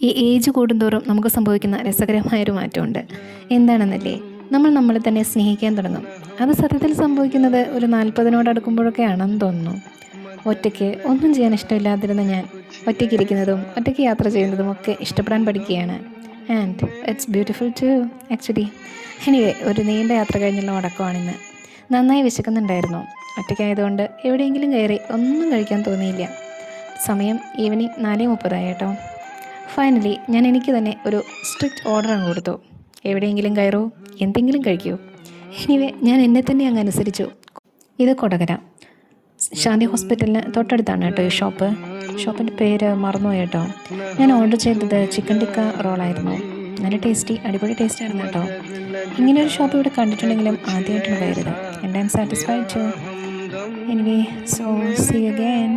ഈ ഏജ് കൂടുന്തോറും നമുക്ക് സംഭവിക്കുന്ന രസകരമായൊരു മാറ്റമുണ്ട്. എന്താണെന്നല്ലേ, നമ്മൾ നമ്മളെ തന്നെ സ്നേഹിക്കാൻ തുടങ്ങും. അത് സത്യത്തിൽ സംഭവിക്കുന്നത് ഒരു 40 അടുക്കുമ്പോഴൊക്കെ ആണെന്ന് തോന്നുന്നു. ഒറ്റയ്ക്ക് ഒന്നും ചെയ്യാൻ ഇഷ്ടമില്ലാതിരുന്ന ഞാൻ ഒറ്റയ്ക്കിരിക്കുന്നതും ഒറ്റയ്ക്ക് യാത്ര ചെയ്യുന്നതും ഒക്കെ ഇഷ്ടപ്പെടാൻ പഠിക്കുകയാണ്. And it's beautiful too actually. Anyway, ഒരു നീണ്ട യാത്ര കഴിഞ്ഞുള്ള മടക്കമാണിന്ന്. നന്നായി വിശക്കുന്നുണ്ടായിരുന്നു. ഒറ്റയ്ക്കായതുകൊണ്ട് എവിടെയെങ്കിലും കയറി ഒന്നും കഴിക്കാൻ തോന്നിയില്ല. സമയം ഈവനിങ് 4:30 കേട്ടോ. ഫൈനലി ഞാൻ എനിക്ക് തന്നെ ഒരു സ്ട്രിക്റ്റ് ഓർഡർ അങ്ങ് കൊടുത്തു. എവിടെയെങ്കിലും കയറൂ, എന്തെങ്കിലും കഴിക്കൂ. എനിവേ, ഞാൻ എന്നെ തന്നെ അങ്ങ് അനുസരിച്ചു. ഇത് കൊടകര ശാന്തി ഹോസ്പിറ്റലിന് തൊട്ടടുത്താണ് കേട്ടോ ഈ ഷോപ്പിൻ്റെ പേര് മറന്നുപോയി കേട്ടോ. ഞാൻ ഓർഡർ ചെയ്തത് ചിക്കൻ ടിക്ക റോളായിരുന്നു. നല്ല ടേസ്റ്റി, അടിപൊളി ടേസ്റ്റ് ആയിരുന്നു കേട്ടോ. ഇങ്ങനെയൊരു ഷോപ്പ് ഇവിടെ കണ്ടിട്ടുണ്ടെങ്കിലും ആദ്യമായിട്ടാണ് കയറിയത്. And I am satisfied too. Anyway, so see you again.